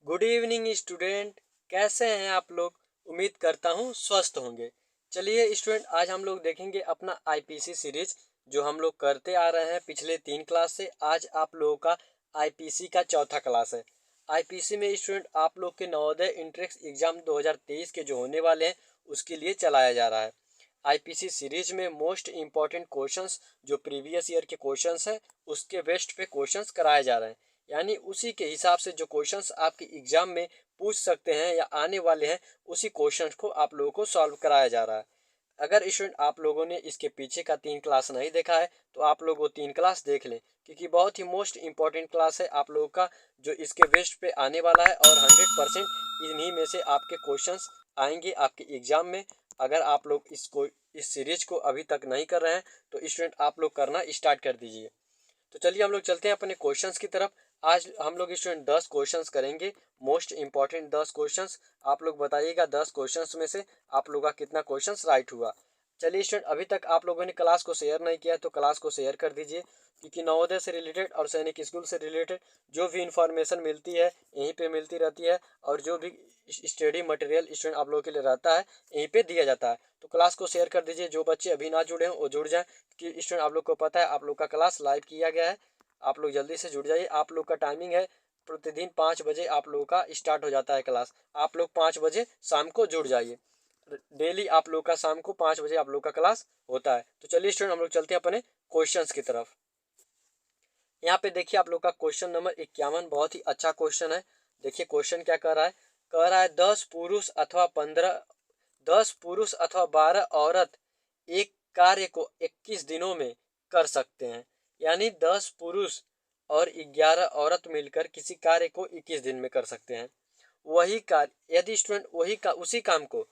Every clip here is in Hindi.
Good evening student. कैसे हैं आप लोग? उम्मीद करता हूँ स्वस्थ होंगे। चलिए स्टूडेंट, आज हम लोग देखेंगे अपना आईपीसी सीरीज जो हम लोग करते आ रहे हैं पिछले 3 क्लास से। आज आप लोगों का आईपीसी का चौथा क्लास है। आईपीसी में स्टूडेंट आप लोग के नवोदय इंट्रेंस एग्जाम 2023 के जो होने वाले हैं उसके लिए चलाया जा रहा है। आईपीसी सीरीज में मोस्ट इम्पॉर्टेंट क्वेश्चंस जो प्रीवियस ईयर के क्वेश्चंस हैं उसके बेस्ट पे क्वेश्चंस कराए जा रहे हैं। यानी उसी के हिसाब से जो क्वेश्चंस आपके एग्जाम में पूछ सकते हैं या आने वाले हैं उसी क्वेश्चंस को आप लोगों को सॉल्व कराया जा रहा है। अगर स्टूडेंट आप लोगों ने इसके पीछे का 3 क्लास नहीं देखा है तो आप लोग वो 3 क्लास देख लें, क्योंकि बहुत ही मोस्ट इम्पॉर्टेंट क्लास है आप लोगों का जो इसके बेस्ट पे आने वाला है। और 100% इन्हीं में से आपके क्वेश्चंस आएंगे आपके एग्जाम में। अगर आप लोग इस सीरीज को अभी तक नहीं कर रहे हैं तो स्टूडेंट आप लोग करना स्टार्ट कर दीजिए। तो चलिए हम लोग चलते हैं अपने क्वेश्चंस की तरफ। आज हम लोग स्टूडेंट 10 क्वेश्चंस करेंगे, मोस्ट इंपॉर्टेंट 10 क्वेश्चंस। आप लोग बताइएगा 10 क्वेश्चंस में से आप लोग का कितना क्वेश्चंस राइट हुआ। चलिए स्टूडेंट, अभी तक आप लोगों ने क्लास को शेयर नहीं किया तो क्लास को शेयर कर दीजिए, क्योंकि नवोदय से रिलेटेड और सैनिक स्कूल से रिलेटेड जो भी इंफॉर्मेशन मिलती है यहीं पे मिलती रहती है। और जो भी स्टडी मटेरियल स्टूडेंट आप लोगों के लिए रहता है यहीं पे दिया जाता है। तो क्लास को शेयर कर दीजिए। जो बच्चे अभी ना जुड़े हैं वो जुड़ जाएं, कि स्टूडेंट आप लोग को पता है आप लोग का क्लास लाइव किया गया है। आप लोग जल्दी से जुड़ जाइए। आप लोग का टाइमिंग है प्रतिदिन 5 बजे आप लोगों का स्टार्ट हो जाता है क्लास। आप लोग 5 बजे शाम को जुड़ जाइए। डेली आप लोग का शाम को 5 बजे आप लोग का क्लास होता है। तो चलिए स्टूडेंट हम लोग चलते हैं अपने क्वेश्चंस की तरफ। यहाँ पे देखिए आप लोग का क्वेश्चन नंबर 51 बहुत ही अच्छा क्वेश्चन है। देखिए क्वेश्चन क्या कर रहा है। कह रहा है 10 पुरुष अथवा 12 औरत एक कार्य को 21 दिनों में कर सकते हैं। यानी 10 पुरुष और 11 औरत मिलकर किसी कार्य को 21 दिन में कर सकते हैं। वही कार्य यदि स्टूडेंट वही का उसी काम को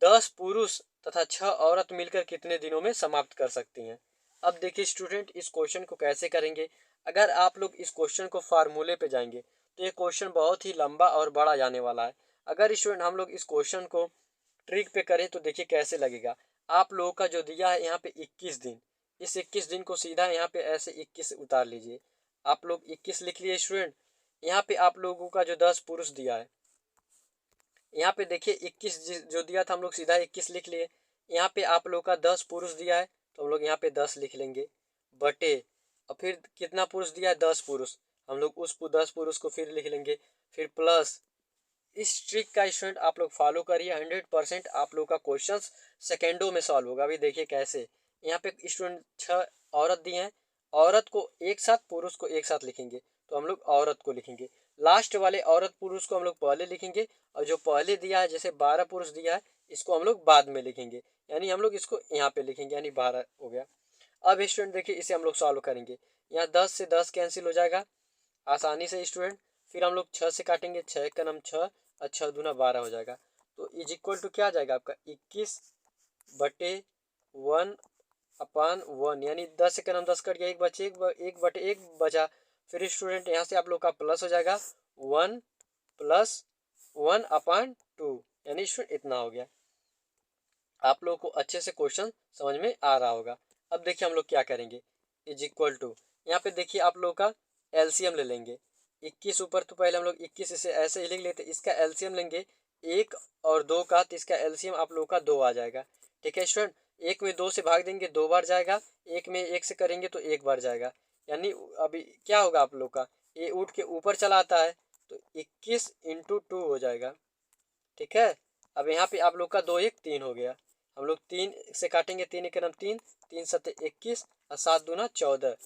10 पुरुष तथा 6 औरत मिलकर कितने दिनों में समाप्त कर सकती हैं। अब देखिए स्टूडेंट इस क्वेश्चन को कैसे करेंगे। अगर आप लोग इस क्वेश्चन को फार्मूले पे जाएंगे तो ये क्वेश्चन बहुत ही लंबा और बड़ा जाने वाला है। अगर स्टूडेंट हम लोग इस क्वेश्चन को ट्रिक पे करें तो देखिए कैसे लगेगा। आप लोगों का जो दिया है यहाँ पे 21 दिन, इस 21 दिन को सीधा यहाँ पे ऐसे 21 उतार लीजिए। आप लोग 21 लिख लिए स्टूडेंट। यहाँ पे आप लोगों का जो 10 पुरुष दिया है, यहाँ पे देखिए 21 जो दिया था हम लोग सीधा 21 लिख लिए। यहाँ पे आप लोग का 10 पुरुष दिया है तो हम लोग यहाँ पे 10 लिख लेंगे बटे। और फिर कितना पुरुष दिया है? 10 पुरुष। हम लोग उस 10 पुरुष को फिर लिख लेंगे, फिर प्लस। इस ट्रिक का स्टूडेंट आप लोग फॉलो करिए। 100% आप लोग का क्वेश्चन सेकेंडों में सॉल्व होगा। अभी देखिए कैसे। यहाँ पे स्टूडेंट 6 औरत दिए हैं। औरत को एक साथ पुरुष को एक साथ लिखेंगे तो हम लोग औरत को लिखेंगे। लास्ट वाले औरत पुरुष को हम लोग पहले लिखेंगे, और जो पहले दिया है जैसे 12 पुरुष दिया है इसको हम लोग बाद में लिखेंगे। यानी हम लोग इसको यहाँ पे लिखेंगे, यानी 12 हो गया। अब स्टूडेंट देखिए इसे हम लोग सॉल्व करेंगे। यहाँ 10 से 10 कैंसिल हो जाएगा आसानी से स्टूडेंट। फिर हम लोग 6 से काटेंगे, 6 का नाम 6 और 6 दूना 12 हो जाएगा। तो इज इक्वल टू क्या आ जाएगा आपका 21/1/1, यानी 10 का नाम 10 कट गया, एक बचे एक बचा। फिर स्टूडेंट यहाँ से आप लोग का प्लस हो जाएगा 1+1/2, यानी स्टूडेंट इतना हो गया। आप लोगों को अच्छे से क्वेश्चन समझ में आ रहा होगा। अब देखिए हम लोग क्या करेंगे। इज इक्वल टू यहाँ पे देखिए आप लोग का एलसीएम ले लेंगे। 21 ऊपर तो पहले हम लोग 21 इसे ऐसे ही लिख लेते, इसका एलसीएम लेंगे 1 और 2 का, तो इसका एलसीएम आप लोग का 2 आ जाएगा। ठीक है स्टूडेंट। 1 में 2 से भाग देंगे 2 बार जाएगा, 1 में 1 से करेंगे तो 1 बार जाएगा। यानी अभी क्या होगा आप लोग का, ये उठ के ऊपर चला आता है तो 21 × 2 हो जाएगा। ठीक है। अब यहाँ पे आप लोग का 2 1 3 हो गया। हम लोग 3 से काटेंगे, 3 1 नाम 3, 3 7 21 और 7 दूना 14।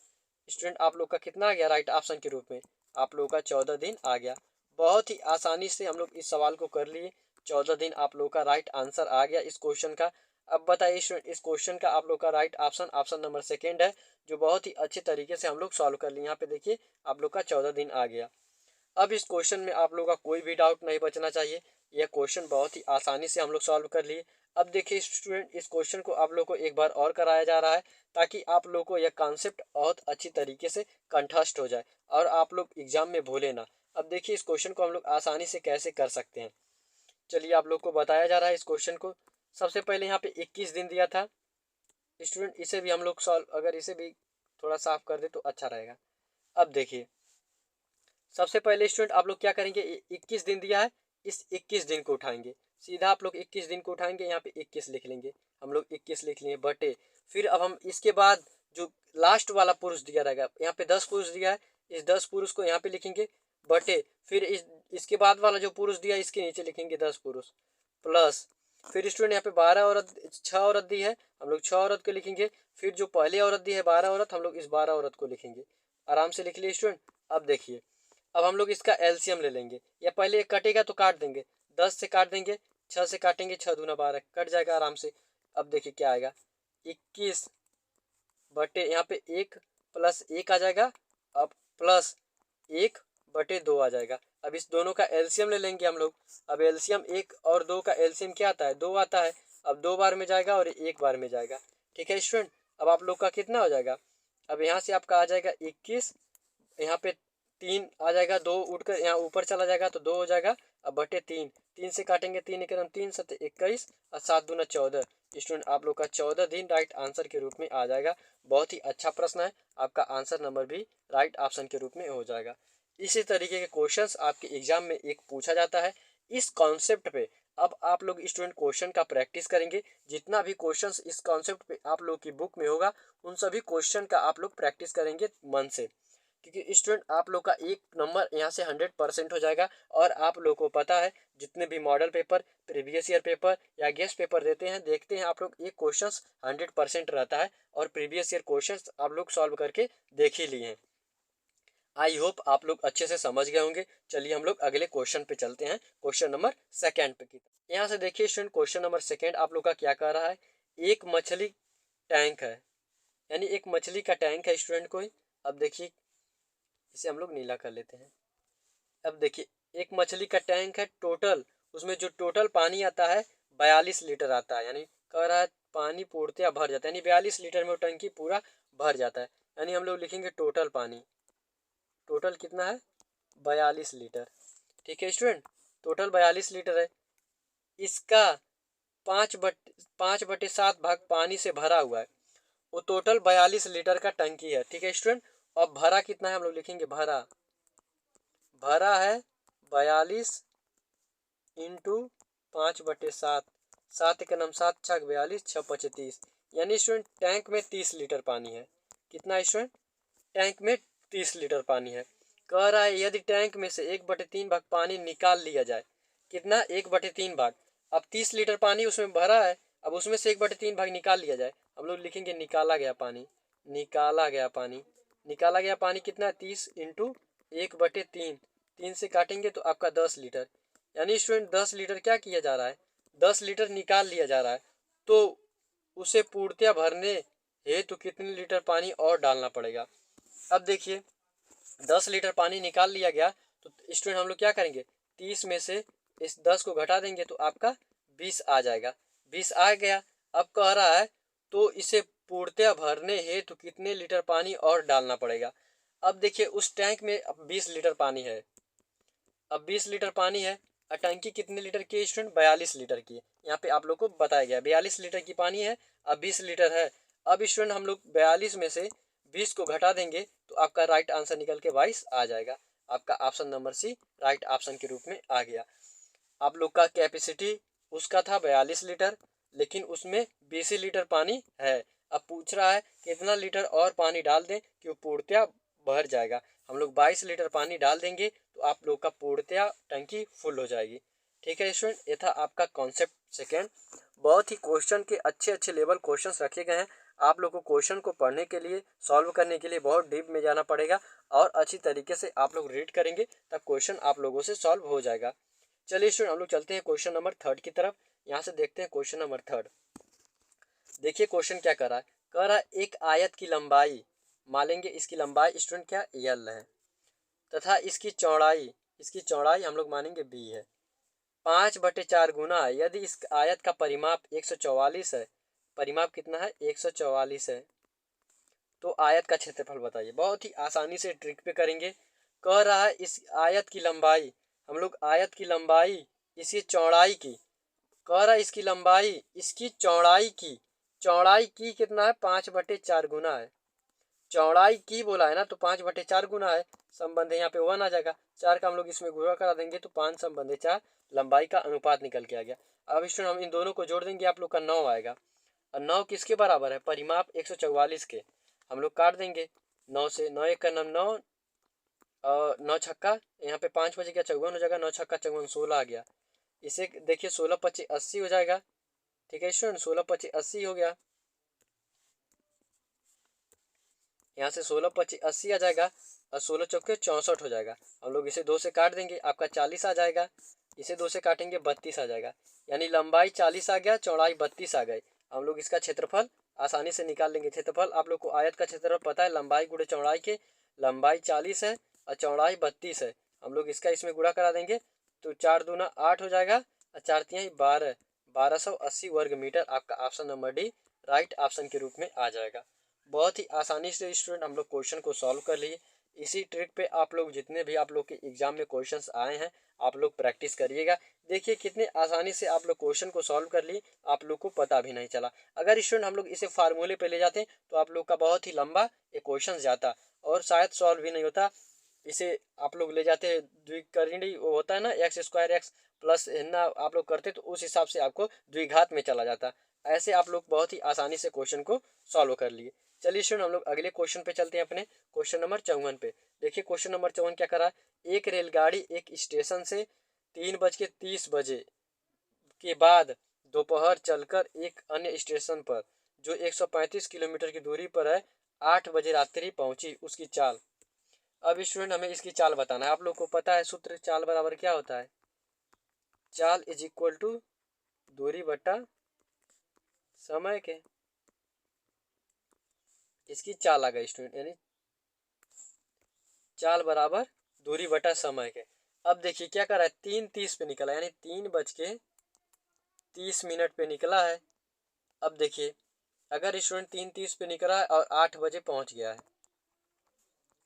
स्टूडेंट आप लोग का कितना आ गया राइट ऑप्शन के रूप में? आप लोग का 14 दिन आ गया। बहुत ही आसानी से हम लोग इस सवाल को कर लिए। 14 दिन आप लोग का राइट आंसर आ गया इस क्वेश्चन का। अब बताइए स्टूडेंट इस क्वेश्चन का आप लोग का right option option number second है, जो बहुत ही अच्छे तरीके से हम लोग सॉल्व कर लिए। यहाँ पे देखिए आप लोग का 14 दिन आ गया। अब इस क्वेश्चन में आप लोग का कोई भी डाउट नहीं बचना चाहिए। यह क्वेश्चन बहुत ही आसानी से हम लोग सॉल्व कर लिए। अब देखिए स्टूडेंट इस क्वेश्चन को आप लोग को एक बार और कराया जा रहा है, ताकि आप लोग को यह कॉन्सेप्ट बहुत अच्छी तरीके से कंठस्थ हो जाए और आप लोग एग्जाम में भूले ना। अब देखिए इस क्वेश्चन को हम लोग आसानी से कैसे कर सकते हैं। चलिए आप लोग को बताया जा रहा है इस क्वेश्चन को। सबसे पहले यहाँ पे 21 दिन दिया था स्टूडेंट, इसे भी हम लोग सॉल्व, अगर इसे भी थोड़ा साफ कर दे तो अच्छा रहेगा। अब देखिए सबसे पहले स्टूडेंट आप लोग क्या करेंगे, 21 दिन दिया है, इस 21 दिन को उठाएंगे, सीधा आप लोग 21 दिन को उठाएंगे, यहाँ पे 21 लिख लेंगे, हम लोग 21 लिख लिए बटे, फिर अब हम इसके बाद जो लास्ट वाला पुरुष दिया रहेगा, यहाँ पे 10 पुरुष दिया है, इस 10 पुरुष को यहाँ पे लिखेंगे बटे, फिर इसके बाद वाला जो पुरुष दिया इसके नीचे लिखेंगे 10 पुरुष प्लस, फिर स्टूडेंट यहाँ पे 12 औरत 6 औरत दी है, हम लोग 6 औरत को लिखेंगे, फिर जो पहले औरत दी है 12 औरत, हम लोग इस 12 औरत को लिखेंगे, आराम से लिख लिए स्टूडेंट। अब देखिए, अब हम लोग इसका एलसीएम ले लेंगे, या पहले कटेगा तो काट देंगे, 10 से काट देंगे, 6 से काटेंगे, 6 दूना 12 कट जाएगा आराम से। अब देखिए क्या आएगा, 21 बटे यहाँ पे 1 प्लस 1 आ जाएगा, अब प्लस 1 बटे 2 आ जाएगा। अब इस दोनों का एलसीएम ले लेंगे हम लोग। अब एलसीएम 1 और 2 का एलसीएम क्या आता है, 2 आता है। अब 2 बार में जाएगा और 1 बार में जाएगा। ठीक है स्टूडेंट, अब आप लोग का कितना हो जाएगा, अब यहाँ से आपका आ जाएगा 21, यहाँ पे 3 आ जाएगा, 2 उठकर यहाँ ऊपर चला जाएगा तो 2 हो जाएगा। अब बटे 3, 3 से काटेंगे, 3 एकदम 3 7 21 और 7 दूना 14। स्टूडेंट आप लोग का 14 दिन राइट आंसर के रूप में आ जाएगा। बहुत ही अच्छा प्रश्न है, आपका आंसर नंबर भी राइट ऑप्शन के रूप में हो जाएगा। इसी तरीके के क्वेश्चंस आपके एग्जाम में एक पूछा जाता है। इस कॉन्सेप्ट पे अब आप लोग स्टूडेंट क्वेश्चन का प्रैक्टिस करेंगे। जितना भी क्वेश्चंस इस कॉन्सेप्ट पे आप लोग की बुक में होगा उन सभी क्वेश्चन का आप लोग प्रैक्टिस करेंगे मन से, क्योंकि स्टूडेंट आप लोग का 1 नंबर यहाँ से 100% हो जाएगा। और आप लोग को पता है जितने भी model paper, previous year paper या गेस्ट पेपर देते हैं, देखते हैं आप लोग, एक क्वेश्चंस 100% रहता है और प्रीवियस ईयर क्वेश्चंस आप लोग सॉल्व करके देख ही लिए हैं। आई होप आप लोग अच्छे से समझ गए होंगे। चलिए हम लोग अगले क्वेश्चन पे चलते हैं, क्वेश्चन नंबर सेकेंड पे की। यहाँ से देखिए स्टूडेंट, क्वेश्चन नंबर सेकेंड आप लोग का क्या कह रहा है, एक मछली टैंक है, यानी एक मछली का टैंक है स्टूडेंट कोई। अब देखिए इसे हम लोग नीला कर लेते हैं। अब देखिए एक मछली का टैंक है, टोटल उसमें जो टोटल पानी आता है 42 लीटर आता है, यानी कह रहा है पानी पूर्णतया भर जाता है, यानी 42 लीटर में वो टंकी पूरा भर जाता है। यानी हम लोग लिखेंगे टोटल पानी, टोटल कितना है 42 लीटर। ठीक है स्टूडेंट, टोटल 42 लीटर है, इसका 5/7 भाग पानी से भरा हुआ है, वो टोटल 42 लीटर का टंकी है। ठीक है स्टूडेंट, अब भरा कितना है हम लोग लिखेंगे, भरा भरा है 42 इंटू 5/7, 7 एक नम 7 छक 42 6 5 30, यानी स्टूडेंट टैंक में 30 लीटर पानी है। कितना स्टूडेंट, टैंक में 30 लीटर पानी है। कह रहा है यदि टैंक में से 1/3 भाग पानी निकाल लिया जाए, कितना 1/3 भाग, अब 30 लीटर पानी उसमें भरा है, अब उसमें से 1/3 भाग निकाल लिया जाए, हम लोग लिखेंगे निकाला गया पानी, निकाला गया पानी, निकाला गया पानी कितना है 30 इंटू 1/3, 3 से काटेंगे तो आपका 10 लीटर, यानी स्टूडेंट 10 लीटर क्या किया जा रहा है, 10 लीटर निकाल लिया जा रहा है। तो उसे पूर्णतया भरने हेतु कितने लीटर पानी और डालना पड़ेगा। अब देखिए 10 लीटर पानी निकाल लिया गया, तो स्टूडेंट हम लोग क्या करेंगे, 30 में से इस 10 को घटा देंगे तो आपका 20 आ जाएगा, 20 आ गया। अब कह रहा है तो इसे पूर्णतया भरने हेतु कितने लीटर पानी और डालना पड़ेगा। अब देखिए उस टैंक में अब 20 लीटर पानी है, अब 20 लीटर पानी है, और टंकी कितने लीटर की है स्टूडेंट, 42 लीटर की है। यहाँ पे आप लोग को बताया गया 42 लीटर की पानी है, अब 20 लीटर है। अब स्टूडेंट हम लोग 42 में से 20 को घटा देंगे तो आपका राइट आंसर निकल के 22 आ जाएगा। आपका option number C right option के रूप में आ गया। आप लोग का कैपेसिटी उसका था 42 लीटर, लेकिन उसमें 20 लीटर पानी है। अब पूछ रहा है कितना लीटर और पानी डाल दें कि वो पूर्णतया भर जाएगा। हम लोग 22 लीटर पानी डाल देंगे तो आप लोग का पूर्णतया टंकी फुल हो जाएगी। ठीक है स्टूडेंट, ये था आपका कॉन्सेप्ट सेकेंड। बहुत ही क्वेश्चन के अच्छे अच्छे लेवल क्वेश्चंस रखे गए हैं। आप लोग को क्वेश्चन को पढ़ने के लिए, सॉल्व करने के लिए बहुत डीप में जाना पड़ेगा और अच्छी तरीके से आप लोग रीड करेंगे तब क्वेश्चन आप लोगों से सॉल्व हो जाएगा। चलिए स्टूडेंट हम लोग चलते हैं क्वेश्चन नंबर थर्ड की तरफ। यहाँ से देखते हैं क्वेश्चन नंबर थर्ड। देखिए क्वेश्चन क्या कर रहा है, कह रहा है एक आयत की लंबाई, मान लेंगे इसकी लंबाई स्टूडेंट क्या यल है, तथा इसकी चौड़ाई हम लोग मानेंगे बी है, 5/4 गुना है। यदि इस आयत का परिमाप 144 है, परिमाप कितना है 144 है, तो आयत का क्षेत्रफल बताइए। बहुत ही आसानी से ट्रिक पे करेंगे। कह रहा है इस आयत की लंबाई, हम लोग आयत की लंबाई इसकी चौड़ाई की, कह रहा है इसकी लंबाई इसकी चौड़ाई की कितना है 5/4 गुना है, चौड़ाई की बोला है ना, तो 5/4 गुना है, संबंध यहाँ पे 1 आ जाएगा। 4 का हम लोग इसमें गुणा करा देंगे तो 5/4 लंबाई का अनुपात निकल के आ गया। अब स्टूडेंट हम इन दोनों को जोड़ देंगे, आप लोग का 9 आएगा। और 9 किसके बराबर है? परिमाप 144 के। हम लोग काट देंगे 9 से, 9 एक का 9, और 9 छक्का, यहाँ पे 5 बजे क्या 54 हो जाएगा, 9 छक्का 54, 16 आ गया। इसे देखिए 16 25 80 हो जाएगा। ठीक है स्टूडेंट, 16 25 80 हो गया। यहाँ से 16 25 80 आ जाएगा और 16 चौके 64 हो जाएगा। हम लोग इसे 2 से काट देंगे, आपका 40 आ जाएगा। इसे 2 से काटेंगे 32 आ जाएगा। यानी लंबाई 40 आ गया, चौड़ाई 32 आ गई। हम लोग इसका क्षेत्रफल आसानी से निकाल लेंगे। क्षेत्रफल आप लोग को आयत का क्षेत्रफल पता है, लंबाई गुणे चौड़ाई के। लंबाई 40 है और चौड़ाई 32 है। हम लोग इसका इसमें गुणा करा देंगे तो 4 दूना 8 हो जाएगा और 4 तिहाई 12, 1280 वर्ग मीटर। आपका option number D right option के रूप में आ जाएगा। बहुत ही आसानी से स्टूडेंट हम लोग क्वेश्चन को सॉल्व कर लिए। इसी ट्रिक पे आप लोग जितने भी आप लोग के एग्जाम में क्वेश्चंस आए हैं, आप लोग प्रैक्टिस करिएगा। देखिए कितने आसानी से आप लोग क्वेश्चन को सॉल्व कर लिए, आप लोग को पता भी नहीं चला। अगर स्टूडेंट हम लोग इसे फार्मूले पे ले जाते तो आप लोग का बहुत ही लंबा ये क्वेश्चन जाता और शायद सॉल्व भी नहीं होता। इसे आप लोग ले जाते द्विकर्णी, वो होता है ना x² x प्लस ना, आप लोग करते तो उस हिसाब से आपको द्विघात में चला जाता। ऐसे आप लोग बहुत ही आसानी से क्वेश्चन को सॉल्व कर लिए। चलिए स्टूडेंट हम लोग अगले क्वेश्चन पे चलते हैं, अपने क्वेश्चन नंबर 54 पे। देखिए क्वेश्चन नंबर 54 क्या करा, एक रेलगाड़ी एक स्टेशन से 3:30 के बाद दोपहर चलकर एक अन्य स्टेशन पर जो 135 किलोमीटर की दूरी पर है 8 बजे रात्रि पहुंची, उसकी चाल। अब स्टूडेंट हमें इसकी चाल बताना है। आप लोग को पता है सूत्र, चाल बराबर क्या होता है? चाल इज इक्वल टू दूरी बटा समय के। इसकी चाल आ गई स्टूडेंट, यानी चाल बराबर दूरी बटा समय के। अब देखिए क्या कर रहा है, 3:30 पे निकला, यानी 3:30 पे निकला है। अब देखिए अगर स्टूडेंट 3:30 पे निकला है और 8 बजे पहुंच गया है।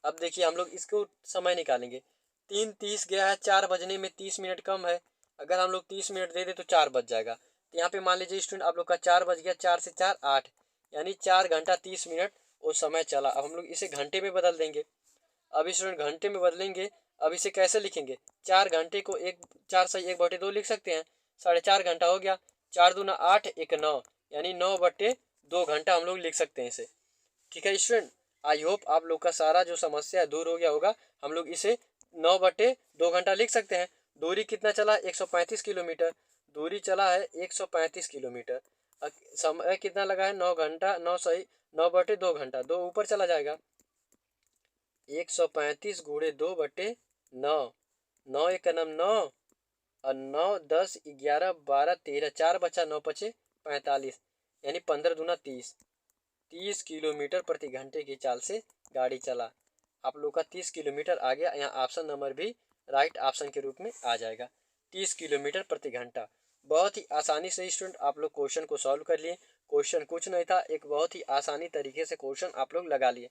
अब देखिए हम लोग इसको समय निकालेंगे। 3:30 गया है, 4 बजने में 30 मिनट कम है। अगर हम लोग 30 मिनट दे दे तो 4 बज जाएगा। तो यहाँ पे मान लीजिए स्टूडेंट आप लोग का 4 बज गया, 4 से 4 8, यानी 4 घंटा 30 मिनट वो समय चला। अब हम लोग इसे घंटे में बदल देंगे। अब स्टूडेंट घंटे में बदलेंगे। अब इसे कैसे लिखेंगे, 4 घंटे को 4 से 1/2 लिख सकते हैं, 4.5 घंटा हो गया। 4 दूना 8 1 9, यानी 9/2 घंटा हम लोग लिख सकते हैं इसे। ठीक है स्टूडेंट, आई होप आप लोग का सारा जो समस्या है दूर हो गया होगा। हम लोग इसे 9/2 घंटा लिख सकते हैं। दूरी कितना चला, 135 किलोमीटर। दूरी चला है 135 किलोमीटर। समय कितना लगा है, 9 घंटा, 9 सही 9/2 घंटा, 2 ऊपर चला जाएगा। 135 गुणे 2/9, 9 एक का 9 और 9 10 11 12 13, 4 बचा, 9 पचे 45, यानी 15 दूना 30, 30 किलोमीटर प्रति घंटे की चाल से गाड़ी चला। आप लोग का 30 किलोमीटर आ गया। यहाँ ऑप्शन नंबर भी राइट ऑप्शन के रूप में आ जाएगा, 30 किलोमीटर प्रति घंटा। बहुत ही आसानी से स्टूडेंट आप लोग क्वेश्चन को सॉल्व कर लिए। क्वेश्चन कुछ नहीं था, एक बहुत ही आसानी तरीके से क्वेश्चन आप लोग लगा लिए।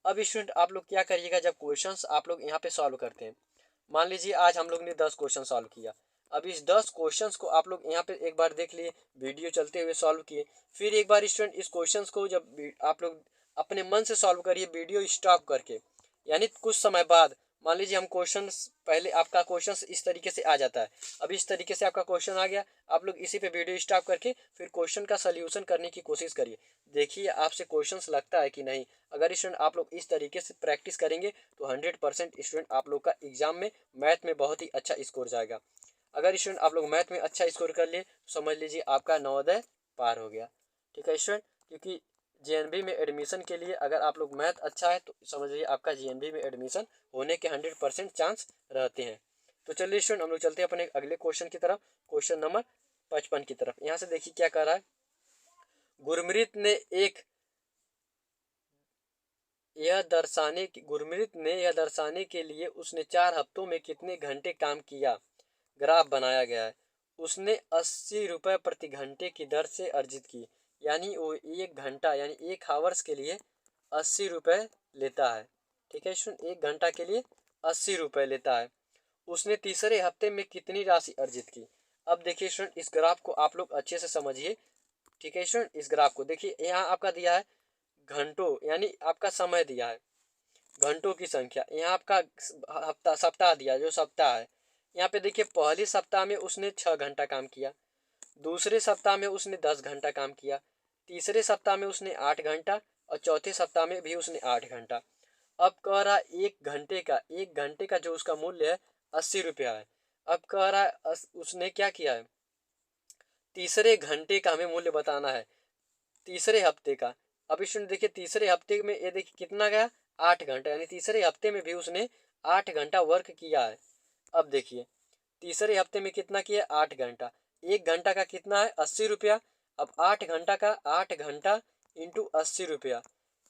अब स्टूडेंट आप लोग क्या करिएगा, जब क्वेश्चंस आप लोग यहाँ पे सॉल्व करते हैं, मान लीजिए आज हम लोग ने 10 क्वेश्चन सॉल्व किया। अब इस 10 क्वेश्चंस को आप लोग यहाँ पे एक बार देख लिए, वीडियो चलते हुए सॉल्व किए। फिर एक बार स्टूडेंट इस क्वेश्चंस को जब आप लोग अपने मन से सॉल्व करिए, वीडियो स्टॉप करके, यानी कुछ समय बाद। मान लीजिए हम क्वेश्चंस, पहले आपका क्वेश्चंस इस तरीके से आ जाता है, अब इस तरीके से आपका क्वेश्चन आ गया, आप लोग इसी पे वीडियो स्टॉप करके फिर क्वेश्चन का सॉल्यूशन करने की कोशिश करिए। देखिए आपसे क्वेश्चंस लगता है कि नहीं। अगर स्टूडेंट आप लोग इस तरीके से प्रैक्टिस करेंगे तो 100% स्टूडेंट आप लोग का एग्जाम में मैथ में बहुत ही अच्छा स्कोर जाएगा। अगर स्टूडेंट आप लोग मैथ में अच्छा स्कोर कर लिए तो समझ लीजिए आपका नवोदय पार हो गया। ठीक है स्टूडेंट, क्योंकि जेएनबी में एडमिशन के लिए अगर आप लोग मैथ अच्छा है तो समझ लीजिए आपका जेएनबी में एडमिशन होने के 100% चांस रहते हैं। तो चलिए स्टूडेंट हम लोग चलते हैं अपने अगले क्वेश्चन की तरफ, क्वेश्चन नंबर 55 की तरफ। यहाँ से देखिए क्या कह रहा है, गुरमीत ने यह दर्शाने के लिए उसने 4 हफ्तों में कितने घंटे काम किया, ग्राफ बनाया गया है। उसने 80 रुपये प्रति घंटे की दर से अर्जित की, यानी वो 1 घंटा यानी 1 हावर्स के लिए 80 रुपये लेता है। ठीक है स्टूडेंट, 1 घंटा के लिए 80 रुपये लेता है। उसने तीसरे हफ्ते में कितनी राशि अर्जित की। अब देखिए स्टूडेंट इस ग्राफ को आप लोग अच्छे से समझिए। ठीक है स्टूडेंट, इस ग्राफ को देखिए, यहाँ आपका दिया है घंटों यानी आपका समय दिया है, घंटों की संख्या। यहाँ आपका हफ्ता सप्ताह दिया, जो सप्ताह है। यहाँ पे देखिए पहले सप्ताह में उसने 6 घंटा काम किया, दूसरे सप्ताह में उसने 10 घंटा काम किया, तीसरे सप्ताह में उसने 8 घंटा और चौथे सप्ताह में भी उसने 8 घंटा। अब कह रहा एक घंटे का जो उसका मूल्य है 80 रुपया है। अब कह रहा है उसने क्या किया है, तीसरे घंटे का हमें मूल्य बताना है, तीसरे हफ्ते का। अब स्टूडेंट देखिए तीसरे हफ्ते में ये देखिए कितना गया, 8 घंटा, यानी तीसरे हफ्ते में भी उसने 8 घंटा वर्क किया है। अब देखिए तीसरे हफ्ते में कितना किया, 8 घंटा। एक घंटा का कितना है, 80 रुपया। अब 8 घंटा का 8 घंटा इंटू 80 रुपया,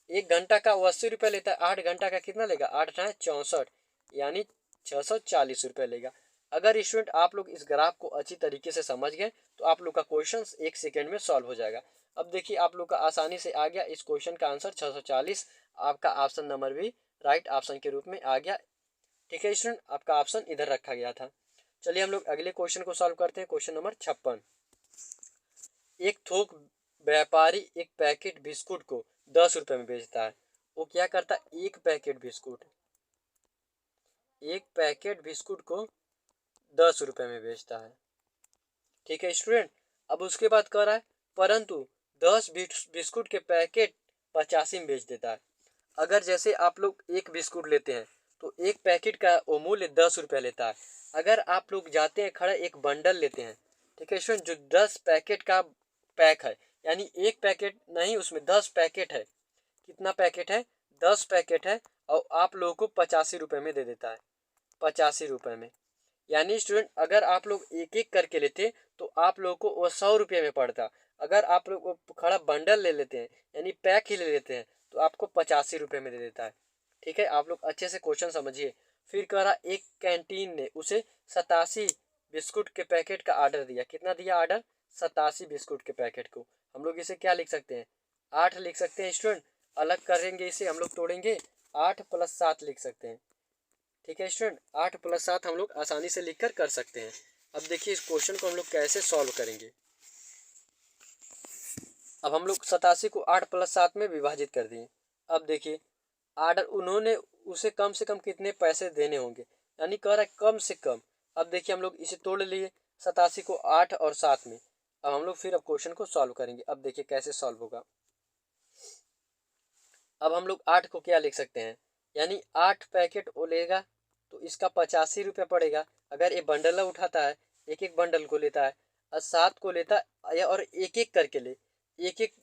एक घंटा का वो 80 रुपया लेता है, 8 घंटा का कितना लेगा, 8×8 = 64, यानी 640 रुपये लेगा। अगर स्टूडेंट आप लोग इस ग्राफ को अच्छी तरीके से समझ गए तो आप लोग का क्वेश्चन 1 सेकेंड में सॉल्व हो जाएगा। अब देखिए आप लोग का आसानी से आ गया, इस क्वेश्चन का आंसर 640, आपका ऑप्शन नंबर भी राइट ऑप्शन के रूप में आ गया। ठीक है स्टूडेंट, आपका ऑप्शन इधर रखा गया था। चलिए हम लोग अगले क्वेश्चन को सॉल्व करते हैं। Question number 56। एक थोक व्यापारी एक पैकेट बिस्कुट को 10 रुपये में बेचता है। वो क्या करता है, एक पैकेट बिस्कुट को 10 रुपये में बेचता है। ठीक है स्टूडेंट, अब उसके बाद कह रहा है परंतु 10 बिस्कुट के पैकेट 85 में बेच देता है। अगर जैसे आप लोग एक बिस्कुट लेते हैं तो एक पैकेट का वो मूल्य 10 रुपया लेता है। अगर आप लोग जाते हैं खड़े एक बंडल लेते हैं, ठीक है स्टूडेंट, जो 10 पैकेट का पैक है, यानी एक पैकेट नहीं, उसमें 10 पैकेट है। कितना पैकेट है, 10 पैकेट है, और आप लोगों को 85 रुपये में दे देता है, 85 रुपये में। यानी स्टूडेंट अगर आप लोग एक एक करके लेते तो आप लोगों को वो 100 रुपये में पड़ता। अगर आप लोग वो खड़ा बंडल ले लेते हैं, यानी पैक ही ले लेते हैं, तो आपको 85 रुपये में दे देता है। ठीक है, आप लोग अच्छे से क्वेश्चन समझिए। फिर कह रहा एक कैंटीन ने उसे 87 बिस्कुट के पैकेट का ऑर्डर दिया। कितना दिया ऑर्डर, 87 बिस्कुट के पैकेट को। हम लोग इसे क्या लिख सकते हैं, 8 लिख सकते हैं स्टूडेंट। अलग करेंगे इसे हम लोग, तोड़ेंगे, 8 + 7 लिख सकते हैं। ठीक है स्टूडेंट, 8 + 7 हम लोग आसानी से लिखकर कर सकते हैं। अब देखिए इस क्वेश्चन को हम लोग कैसे सॉल्व करेंगे। अब हम लोग 87 को 8 + 7 में विभाजित कर दिए। अब देखिए ऑर्डर उन्होंने उसे कम से कम कितने पैसे देने होंगे, यानी कह रहा है कम से कम। अब देखिए हम लोग इसे तोड़ लिए 87 को 8 और 7 में। अब हम लोग फिर अब क्वेश्चन को सॉल्व करेंगे। अब देखिए कैसे सॉल्व होगा। अब हम लोग 8 को क्या लिख सकते हैं, यानी 8 पैकेट वो लेगा तो इसका 85 रुपये पड़ेगा। अगर ये बंडल उठाता है, एक एक बंडल को लेता है, और 7 को लेता है, और एक एक करके ले, एक एक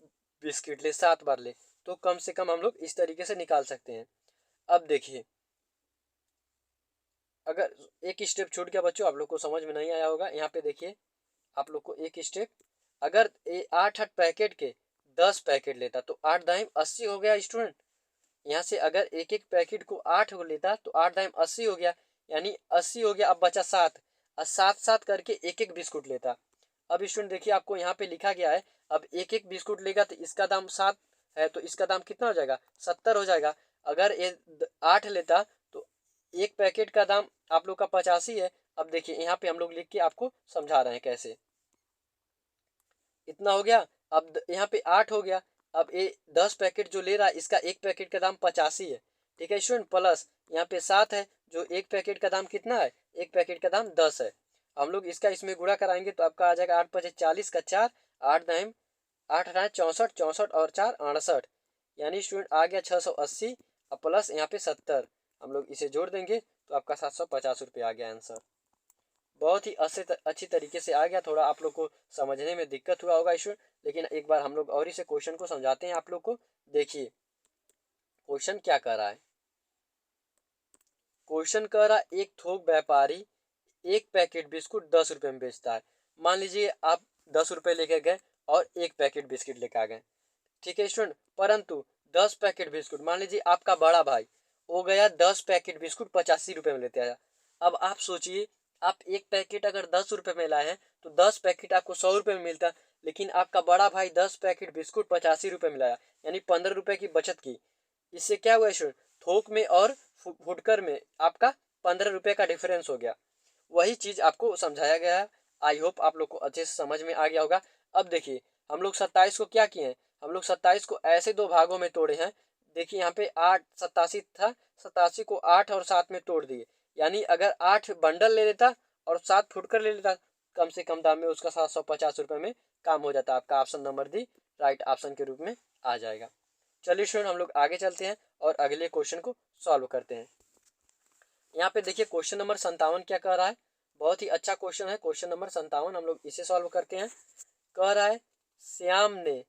बिस्किट ले, 7 बार ले, तो कम से कम हम लोग इस तरीके से निकाल सकते हैं। अब देखिए अगर एक स्टेप छूट गया बच्चों, आप लोग को समझ में नहीं आया होगा। यहाँ पे देखिए आप लोग को एक स्टेप, अगर 8 पैकेट के 10 पैकेट लेता तो 8 दाइम 80 हो गया स्टूडेंट। यहाँ से अगर एक एक पैकेट को 8 को लेता तो 8 दाइम 80 हो गया, यानी 80 हो गया। अब बचा 7, और 7 करके एक एक बिस्कुट लेता। अब स्टूडेंट देखिए आपको यहाँ पे लिखा गया है, अब एक एक बिस्कुट लेगा तो इसका दाम 7 है, तो इसका दाम कितना हो जाएगा, 70 हो जाएगा। अगर ये 8 लेता तो एक पैकेट का दाम आप लोग का 85 है। अब देखिए यहाँ पे हम लोग लिख के आपको समझा रहे हैं कैसे। इतना हो गया, अब यहाँ पे 8 हो गया। अब ये 10 पैकेट जो ले रहा है, इसका एक पैकेट का दाम 85 है। ठीक है स्टूडेंट, प्लस यहाँ पे 7 है, जो एक पैकेट का दाम कितना है, एक पैकेट का दाम 10 है। हम लोग इसका इसमें गुणा कराएंगे तो आपका आ जाएगा 8 × 5 = 40 का 4, 8 दाइम 8 × 8 = 64, 64 और 4 = 68, यानी स्टूडेंट आ गया 680, और प्लस यहाँ पे 70। हम लोग इसे जोड़ देंगे तो आपका 750 रुपये आ गया आंसर। बहुत ही अच्छी तरीके से आ गया। थोड़ा आप लोग को समझने में दिक्कत हुआ होगा इशू, लेकिन एक बार हम लोग और इसे क्वेश्चन को समझाते हैं आप लोग को। देखिए क्वेश्चन क्या कर रहा है, क्वेश्चन कह रहा है एक थोक व्यापारी एक पैकेट बिस्कुट 10 रुपये में बेचता है। मान लीजिए आप 10 रुपये लेके गए और एक पैकेट बिस्किट लेकर आ गए। ठीक है स्टूडेंट, परंतु 10 पैकेट बिस्कुट, मान लीजिए आपका बड़ा भाई हो गया 10 पैकेट बिस्कुट 85 रुपये में लेते आया। अब आप सोचिए, आप एक पैकेट अगर 10 रुपये में लाए हैं तो 10 पैकेट आपको 100 रुपये में मिलता, लेकिन आपका बड़ा भाई 10 पैकेट बिस्कुट 85 रुपये में लाया, यानी 15 रुपये की बचत की। इससे क्या हुआ स्टूडेंट, थोक में और फुटकर में आपका 15 रुपये का डिफरेंस हो गया। वही चीज़ आपको समझाया गया है। आई होप आप लोग को अच्छे से समझ में आ गया होगा। अब देखिए हम लोग 27 को क्या किए हैं, हम लोग 27 को ऐसे दो भागों में तोड़े हैं। देखिए यहाँ पे 8 87 था, 87 को 8 और 7 में तोड़ दिए, यानी अगर 8 बंडल ले लेता और 7 फुटकर ले लेता, कम से कम दाम में उसका 750 रुपये में काम हो जाता। आपका option number D right option के रूप में आ जाएगा। चलिए स्टूडेंट, हम लोग आगे चलते हैं और अगले क्वेश्चन को सॉल्व करते हैं। यहाँ पे देखिए क्वेश्चन नंबर 57 क्या कह रहा है। बहुत ही अच्छा क्वेश्चन है, क्वेश्चन नंबर 57। हम लोग इसे सॉल्व करते हैं। कह रहा है श्याम ने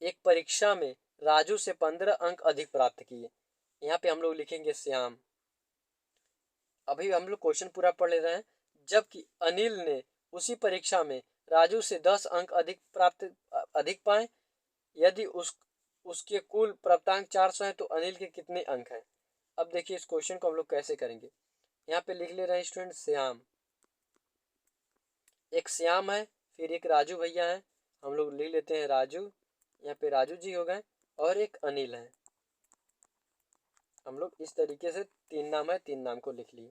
एक परीक्षा में राजू से 15 अंक अधिक प्राप्त किए। यहाँ पे हम लोग लिखेंगे श्याम। अभी हम लोग क्वेश्चन पूरा पढ़ ले रहे हैं। जबकि अनिल ने उसी परीक्षा में राजू से 10 अंक अधिक पाए। यदि उसके कुल प्राप्तांक 400 है तो अनिल के कितने अंक हैं। अब देखिए इस क्वेश्चन को हम लोग कैसे करेंगे। यहाँ पे लिख ले रहे हैं स्टूडेंट श्याम, एक श्याम है, फिर एक राजू भैया है, हम लोग लिख लेते हैं राजू, यहाँ पे राजू जी हो गए, और एक अनिल है। हम लोग इस तरीके से तीन नाम है, तीन नाम को लिख लिए।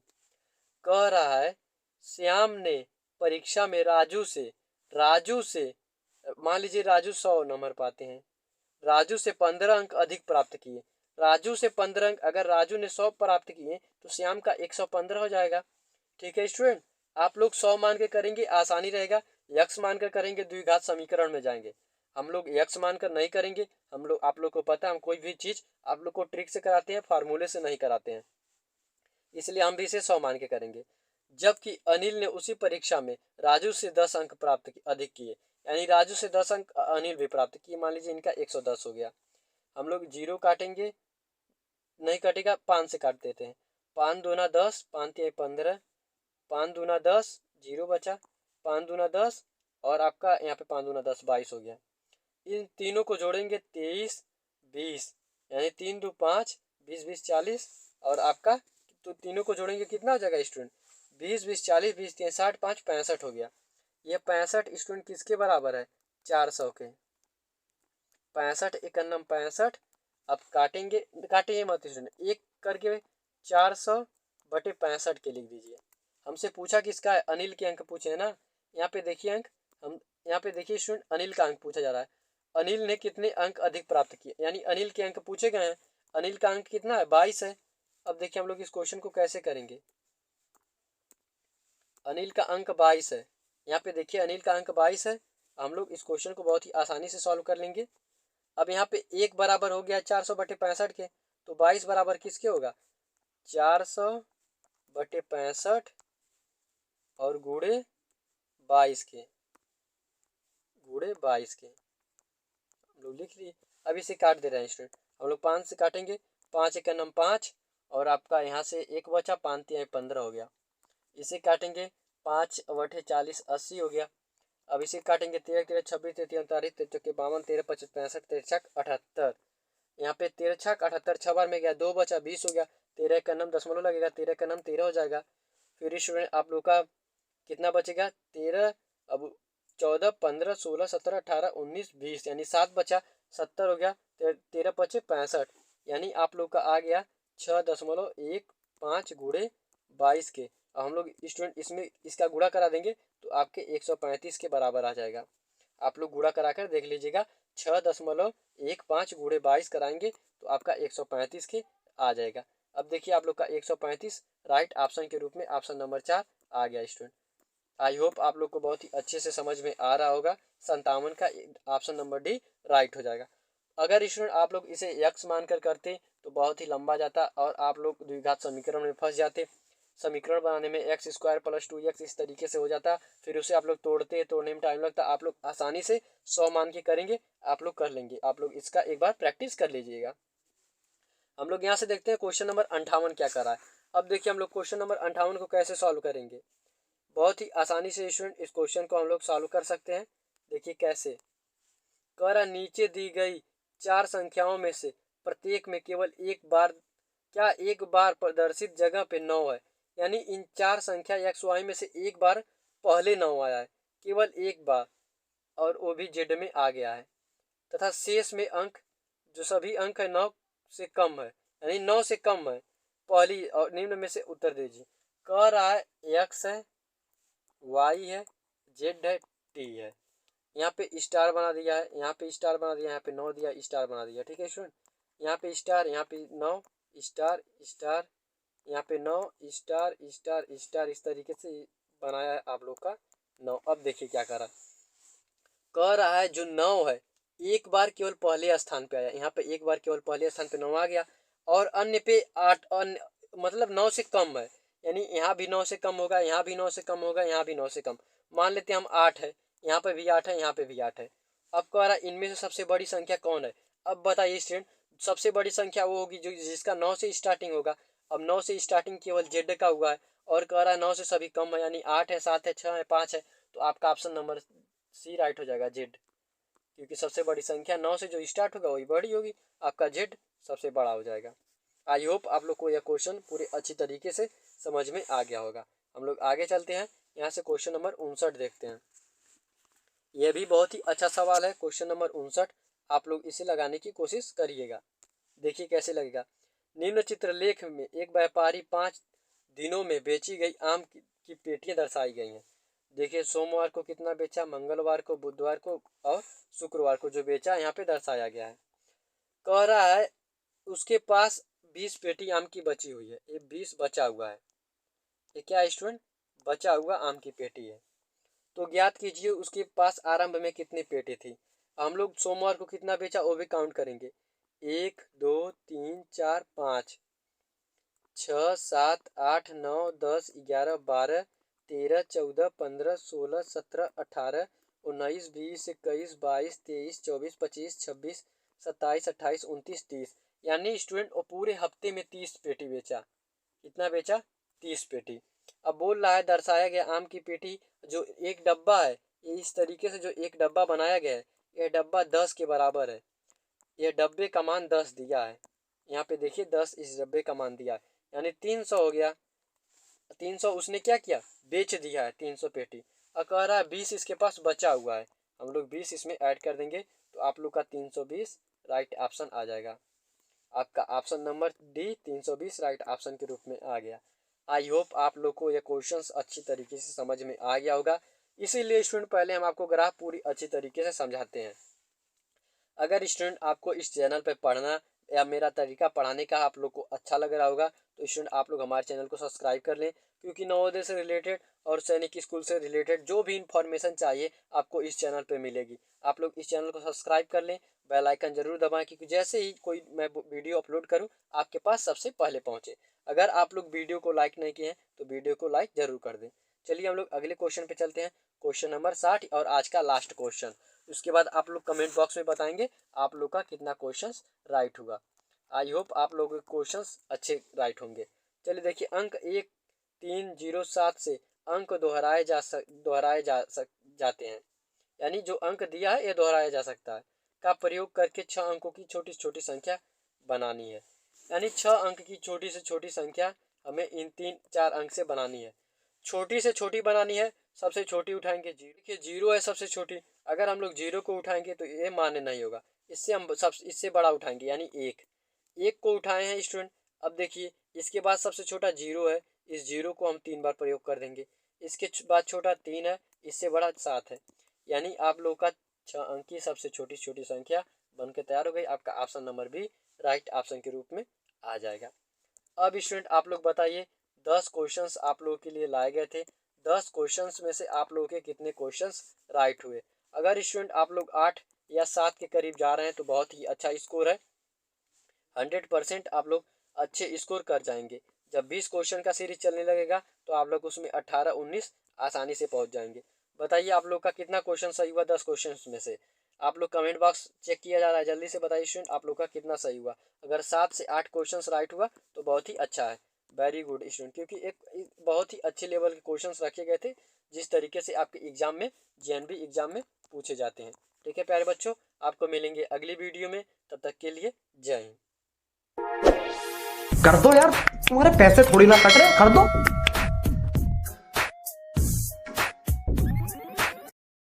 कह रहा है श्याम ने परीक्षा में राजू से मान लीजिए राजू 100 नंबर पाते हैं, राजू से 15 अंक अधिक प्राप्त किए। राजू से 15 अंक, अगर राजू ने 100 प्राप्त किए तो श्याम का 115 हो जाएगा। ठीक है स्टूडेंट, आप लोग 100 मान के करेंगे, आसानी रहेगा। यक्स मानकर करेंगे द्विघात समीकरण में जाएंगे। हम लोग यक्स मानकर नहीं करेंगे। हम लोग, आप लोग को पता है, हम कोई भी चीज आप लोग को ट्रिक से कराते हैं, फार्मूले से नहीं कराते हैं, इसलिए हम भी इसे 100 मान के करेंगे। जबकि अनिल ने उसी परीक्षा में राजू से 10 अंक अधिक किए, यानी राजू से 10 अंक अनिल भी प्राप्त किए। मान लीजिए इनका 110 हो गया। हम लोग जीरो काटेंगे, नहीं कटेगा, 5 से काट देते हैं। 5 दूना 10, 5 तिया 15, 5 दूना 10, जीरो बचा, 5 दूना 10, और आपका यहाँ पे 5 दूना 10, 22 हो गया। इन तीनों को जोड़ेंगे 23, 20, यानी 3 दो 5, 20 20 40, और आपका तो तीनों को जोड़ेंगे कितना हो जाएगा स्टूडेंट, 20 20 40, 20 3 60, 5 65 हो गया। ये 65 स्टूडेंट किसके बराबर है, 400 के। 65 एकन्नम 65। अब काटेंगे, काटिए मत स्टूडेंट, एक करके 400/65 के लिख दीजिए। हमसे पूछा किसका है, अनिल के अंक पूछे है ना। यहाँ पे देखिए अंक, हम यहाँ पे देखिए स्टूडेंट अनिल का अंक पूछा जा रहा है। अनिल ने कितने अंक अधिक प्राप्त किए, यानी अनिल के अंक पूछे गए हैं। अनिल का अंक कितना है, 22 है। अब देखिए हम लोग इस क्वेश्चन को कैसे करेंगे। अनिल का अंक 22 है, यहाँ पे देखिए अनिल का अंक 22 है। हम लोग इस क्वेश्चन को बहुत ही आसानी से सॉल्व कर लेंगे। अब यहाँ पे एक बराबर हो गया 400/65 के, तो 22 बराबर किसके होगा, 400/65 और गुणे 22 के, गुणे 22 के हम लोग लिख लिए। अब इसे काट दे रहे हैं स्टूडेंट। हम लोग 5 से काटेंगे, 5 एकन्नम 5, और आपका यहाँ से एक बचा, 5 तिया 15 हो गया। इसे काटेंगे, 5/40 80 हो गया। अब इसे काटेंगे, 13 13 26, 33 39, 33 के 52, 13 25 65, 13 78। यहाँ पे 13 छक 78, 6 बार में गया, 2 बचा, 20 हो गया। 13 का नम दशमलव लगेगा, 13 का नम 13 हो जाएगा। फिर स्टूडेंट आप लोग का कितना बचेगा, 13, अब 14 15 16 17 18 19 20, यानी 7 बचा, 70 हो गया। 13 पचे 65, यानी आप लोग का आ गया 6.15 गुणे 22 के। अब हम लोग स्टूडेंट इसमें इसका गुणा करा देंगे तो आपके 135 के बराबर आ जाएगा। आप लोग गुणा कराकर देख लीजिएगा, 6.15 गुणे 22 कराएंगे तो आपका 135 के आ जाएगा। अब देखिए आप लोग का 135 राइट ऑप्शन के रूप में ऑप्शन नंबर 4 आ गया स्टूडेंट। आई होप आप लोग को बहुत ही अच्छे से समझ में आ रहा होगा। 57 का ऑप्शन नंबर डी राइट हो जाएगा। अगर स्टूडेंट आप लोग इसे यक्स मानकर करते तो बहुत ही लंबा जाता और आप लोग द्विघात समीकरण में फंस जाते। समीकरण बनाने में x² + 2x इस तरीके से हो जाता, फिर उसे आप लोग तोड़ने में टाइम लगता। आप लोग आसानी से 100 मान के करेंगे, आप लोग कर लेंगे। आप लोग इसका एक बार प्रैक्टिस कर लीजिएगा। हम लोग यहाँ से देखते हैं क्वेश्चन नंबर 58 क्या कर रहा है। अब देखिए हम लोग क्वेश्चन नंबर 58 को कैसे सॉल्व करेंगे। बहुत ही आसानी से स्टूडेंट इस क्वेश्चन को हम लोग सॉल्व कर सकते हैं। देखिए कैसे। कह रहा नीचे दी गई 4 संख्याओं में से प्रत्येक में केवल एक बार प्रदर्शित जगह पे 9 है, यानी इन 4 संख्या एक्स वाई में से एक बार पहले 9 आया है, केवल एक बार, और वो भी जेड में आ गया है, तथा शेष में अंक जो सभी अंक है 9 से कम है, यानी 9 से कम है। पहली और निम्न में से उत्तर दीजिए। कह रहा है एक्स है, वाई है, जेड है, टी है। यहाँ पे स्टार बना दिया है, यहाँ पे स्टार बना दिया, यहाँ पे 9 दिया, स्टार बना दिया। ठीक है स्टूडेंट, यहाँ पे स्टार, यहाँ पे 9 स्टार स्टार, यहाँ पे 9 स्टार स्टार स्टार, इस तरीके से बनाया है आप लोग का 9। अब देखिए क्या कह रहा है जो 9 है एक बार केवल पहले स्थान पे आया, यहाँ पे एक बार केवल पहले स्थान पे 9 आ गया, और अन्य पे 8, अन्य मतलब 9 से कम है, यानी यहाँ भी 9 से कम होगा, यहाँ भी 9 से कम होगा, यहाँ भी 9 से कम। मान लेते हैं हम 8 है, यहाँ पे भी 8 है, यहाँ पे भी 8 है। अब कह रहा है इनमें से सबसे बड़ी संख्या कौन है। अब बताइए स्टूडेंट, सबसे बड़ी संख्या वो होगी जो जिसका 9 से स्टार्टिंग होगा। अब 9 से स्टार्टिंग केवल जेड का हुआ है, और कह रहा है 9 से सभी कम है, यानी 8 है, 7 है, 6 है, 5 है। तो आपका ऑप्शन नंबर सी राइट हो जाएगा, जेड, क्योंकि सबसे बड़ी संख्या 9 से जो स्टार्ट होगा वही बड़ी होगी, आपका जेड सबसे बड़ा हो जाएगा। आई होप आप लोग को यह क्वेश्चन पूरे अच्छी तरीके से समझ में आ गया होगा। हम लोग आगे चलते हैं, यहाँ से क्वेश्चन नंबर 59 देखते हैं। यह भी बहुत ही अच्छा सवाल है, क्वेश्चन नंबर 59। आप लोग इसे लगाने की कोशिश करिएगा, देखिए कैसे लगेगा। निम्न चित्रलेख में एक व्यापारी 5 दिनों में बेची गई आम की पेटियां दर्शाई गई हैं। देखिए सोमवार को कितना बेचा, मंगलवार को, बुधवार को और शुक्रवार को जो बेचा यहाँ पे दर्शाया गया है। कह रहा है उसके पास 20 पेटी आम की बची हुई है, ये 20 बचा हुआ है। ये क्या है स्टूडेंट, बचा हुआ आम की पेटी है। तो ज्ञात कीजिए उसके पास आरंभ में कितनी पेटी थी। हम लोग सोमवार को कितना बेचा वो भी काउंट करेंगे, 1 2 3 4 5 6 7 8 9 10 11 12 13 14 15 16 17 18 19 20 21 22 23 24 25 26 27 28 29 30, यानी स्टूडेंट वो पूरे हफ्ते में 30 पेटी बेचा। कितना बेचा, 30 पेटी। अब बोल रहा है दर्शाया गया आम की पेटी जो एक डब्बा है, ये इस तरीके से जो एक डब्बा बनाया गया है, यह डब्बा 10 के बराबर है। यह डब्बे का मान 10 दिया है, यहाँ पे देखिए 10 इस डब्बे का मान दिया है, यानी 300 हो गया। 300 उसने क्या किया, बेच दिया है 300 पेटी। और कह रहा है 20 इसके पास बचा हुआ है, हम लोग 20 इसमें ऐड कर देंगे तो आप लोग का 320 राइट ऑप्शन आ जाएगा। आपका option number D 320 right option के रूप में आ गया। आई होप आप लोग को यह क्वेश्चंस अच्छी तरीके से समझ में आ गया होगा। इसीलिए स्टूडेंट पहले हम आपको ग्राफ पूरी अच्छी तरीके से समझाते हैं। अगर स्टूडेंट आपको इस चैनल पर पढ़ना या मेरा तरीका पढ़ाने का आप लोग को अच्छा लग रहा होगा तो स्टूडेंट आप लोग हमारे चैनल को सब्सक्राइब कर लें, क्योंकि नवोदय से रिलेटेड और सैनिक स्कूल से रिलेटेड जो भी इन्फॉर्मेशन चाहिए आपको इस चैनल पे मिलेगी। आप लोग इस चैनल को सब्सक्राइब कर लें, बेल आइकन जरूर दबाएं, क्योंकि जैसे ही कोई मैं वीडियो अपलोड करूं आपके पास सबसे पहले पहुंचे। अगर आप लोग वीडियो को लाइक नहीं किए हैं तो वीडियो को लाइक जरूर कर दें। चलिए हम लोग अगले क्वेश्चन पे चलते हैं, क्वेश्चन नंबर 60 और आज का लास्ट क्वेश्चन। उसके बाद आप लोग कमेंट बॉक्स में बताएंगे आप लोग का कितना क्वेश्चन राइट हुआ। आई होप आप लोगों के क्वेश्चंस अच्छे राइट होंगे। चलिए देखिए, अंक 1307 से अंक जाते हैं, यानी जो अंक दिया है ये दोहराया जा सकता है का प्रयोग करके 6 अंकों की छोटी छोटी संख्या बनानी है। यानी 6 अंक की छोटी से छोटी संख्या हमें इन 3-4 अंक से बनानी है। छोटी से छोटी बनानी है, सबसे छोटी उठाएंगे जीरो। देखिए जीरो है सबसे छोटी, अगर हम लोग जीरो को उठाएंगे तो ये मान्य नहीं होगा, इससे हम इससे बड़ा उठाएंगे, यानी एक को उठाए हैं स्टूडेंट। अब देखिए इसके बाद सबसे छोटा जीरो है, इस जीरो को हम 3 बार प्रयोग कर देंगे। इसके बाद छोटा 3 है, इससे बड़ा 7 है, यानी आप लोग का 6 अंक की सबसे छोटी छोटी संख्या बन के तैयार हो गई। आपका ऑप्शन नंबर भी राइट ऑप्शन के रूप में आ जाएगा। अब स्टूडेंट आप लोग बताइए, 10 क्वेश्चंस आप लोगों के लिए लाए गए थे, 10 क्वेश्चंस में से आप लोगों के कितने क्वेश्चंस राइट हुए। अगर स्टूडेंट आप लोग 8 या 7 के करीब जा रहे हैं तो बहुत ही अच्छा स्कोर है, 100% आप लोग अच्छे स्कोर कर जाएंगे। जब 20 क्वेश्चन का सीरीज चलने लगेगा तो आप लोग उसमें 18-19 आसानी से पहुंच जाएंगे। बताइए आप लोग का कितना क्वेश्चन सही हुआ 10 क्वेश्चन में से। आप लोग कमेंट बॉक्स चेक किया जा रहा है, जल्दी से बताइए स्टूडेंट आप लोग का कितना सही हुआ। अगर 7 से 8 क्वेश्चन राइट हुआ तो बहुत ही अच्छा है, वेरी गुड स्टूडेंट, क्योंकि एक बहुत ही अच्छे लेवल के क्वेश्चन रखे गए थे जिस तरीके से आपके एग्जाम में जेएनबी एग्जाम में पूछे जाते हैं। ठीक है प्यारे बच्चों, आपको मिलेंगे अगली वीडियो में, तब तक के लिए जय हिंद। कर दो यार, तुम्हारे पैसे थोड़ी ना कट रहे, कर दो।